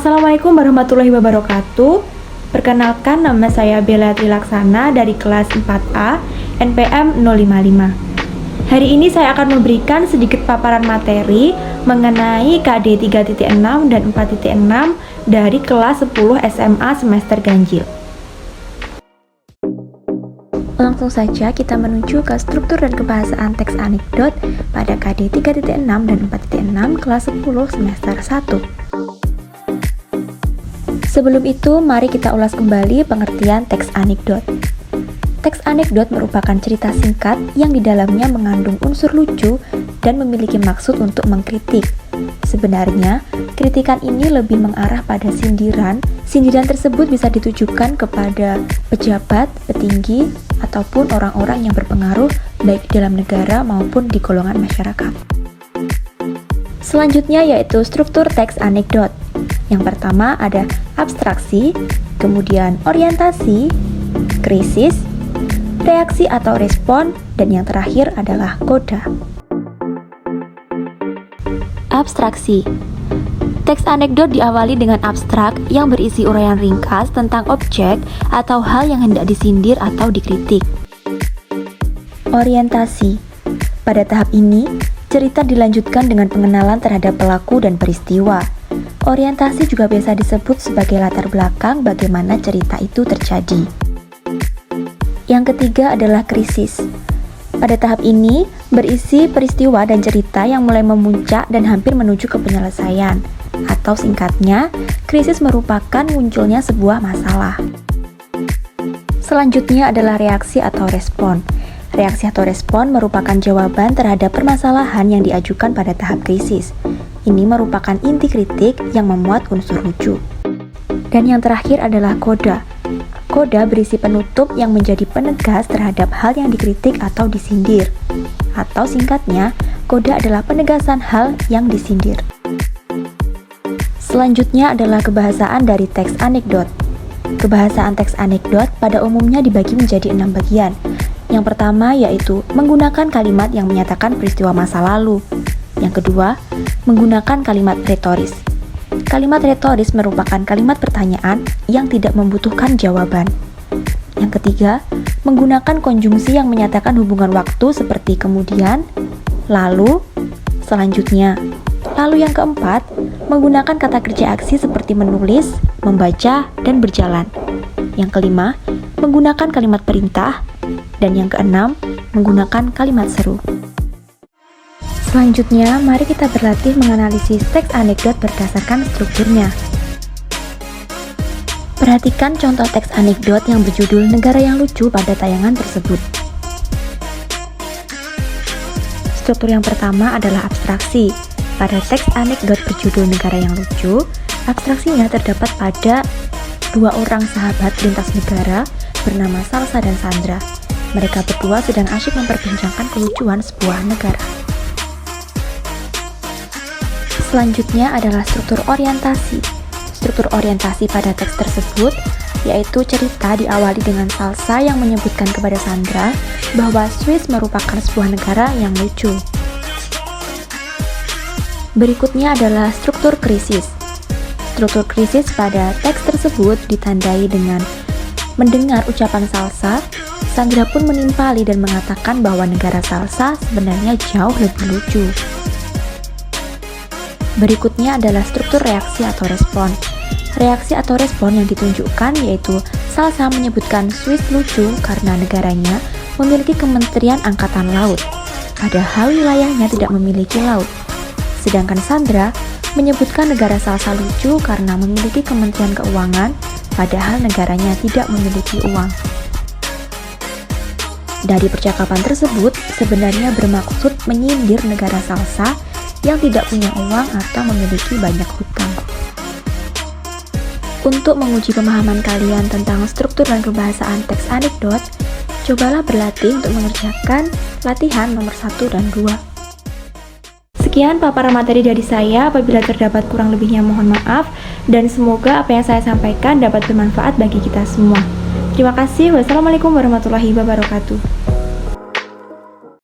Assalamualaikum warahmatullahi wabarakatuh. Perkenalkan, nama saya Bella Trilaksana dari kelas 4A NPM 055. Hari ini saya akan memberikan sedikit paparan materi mengenai KD 3.6 dan 4.6 dari kelas 10 SMA semester ganjil. Langsung saja kita menuju ke struktur dan kebahasaan teks anekdot pada KD 3.6 dan 4.6 kelas 10 semester 1. Sebelum itu, mari kita ulas kembali pengertian teks anekdot. Teks anekdot merupakan cerita singkat yang di dalamnya mengandung unsur lucu dan memiliki maksud untuk mengkritik. Sebenarnya, kritikan ini lebih mengarah pada sindiran. Sindiran tersebut bisa ditujukan kepada pejabat, petinggi, ataupun orang-orang yang berpengaruh baik di dalam negara maupun di golongan masyarakat. Selanjutnya yaitu struktur teks anekdot. Yang pertama ada abstraksi, kemudian orientasi, krisis, reaksi atau respon, dan yang terakhir adalah koda. Abstraksi. Teks anekdot diawali dengan abstrak yang berisi uraian ringkas tentang objek atau hal yang hendak disindir atau dikritik. Orientasi. Pada tahap ini, cerita dilanjutkan dengan pengenalan terhadap pelaku dan peristiwa. Orientasi juga biasa disebut sebagai latar belakang bagaimana cerita itu terjadi. Yang ketiga adalah krisis. Pada tahap ini, berisi peristiwa dan cerita yang mulai memuncak dan hampir menuju ke penyelesaian. Atau singkatnya, krisis merupakan munculnya sebuah masalah. Selanjutnya adalah reaksi atau respon. Reaksi atau respon merupakan jawaban terhadap permasalahan yang diajukan pada tahap krisis. Ini merupakan inti kritik yang memuat unsur lucu. Dan yang terakhir adalah koda. Koda berisi penutup yang menjadi penegas terhadap hal yang dikritik atau disindir. Atau singkatnya, koda adalah penegasan hal yang disindir. Selanjutnya adalah kebahasaan dari teks anekdot. Kebahasaan teks anekdot pada umumnya dibagi menjadi 6 bagian. Yang pertama yaitu menggunakan kalimat yang menyatakan peristiwa masa lalu. Yang kedua, menggunakan kalimat retoris. Kalimat retoris merupakan kalimat pertanyaan yang tidak membutuhkan jawaban. Yang ketiga, menggunakan konjungsi yang menyatakan hubungan waktu seperti kemudian, lalu, selanjutnya. Lalu yang keempat, menggunakan kata kerja aksi seperti menulis, membaca, dan berjalan. Yang kelima, menggunakan kalimat perintah. Dan yang keenam, menggunakan kalimat seru. Selanjutnya, mari kita berlatih menganalisis teks anekdot berdasarkan strukturnya. Perhatikan contoh teks anekdot yang berjudul Negara yang Lucu pada tayangan tersebut. Struktur yang pertama adalah abstraksi. Pada teks anekdot berjudul Negara yang Lucu, abstraksinya terdapat pada dua orang sahabat lintas negara bernama Salsa dan Sandra. Mereka berdua sedang asyik memperbincangkan kelucuan sebuah negara. Selanjutnya adalah struktur orientasi. Struktur orientasi pada teks tersebut yaitu cerita diawali dengan Salsa yang menyebutkan kepada Sandra bahwa Swiss merupakan sebuah negara yang lucu. Berikutnya adalah struktur krisis. Struktur krisis pada teks tersebut ditandai dengan mendengar ucapan Salsa, Sandra pun menimpali dan mengatakan bahwa negara Salsa sebenarnya jauh lebih lucu. Berikutnya adalah struktur reaksi atau respon. Reaksi atau respon yang ditunjukkan yaitu Salsa menyebutkan Swiss lucu karena negaranya memiliki Kementerian Angkatan Laut, padahal wilayahnya tidak memiliki laut. Sedangkan Sandra menyebutkan negara Salsa lucu karena memiliki Kementerian Keuangan, padahal negaranya tidak memiliki uang. Dari percakapan tersebut, sebenarnya bermaksud menyindir negara Salsa yang tidak punya uang atau memiliki banyak hutang. Untuk menguji pemahaman kalian tentang struktur dan kebahasaan teks anekdot, cobalah berlatih untuk mengerjakan latihan nomor 1 dan 2. Sekian paparan materi dari saya. Apabila terdapat kurang lebihnya mohon maaf, dan semoga apa yang saya sampaikan dapat bermanfaat bagi kita semua. Terima kasih. Wassalamualaikum warahmatullahi wabarakatuh.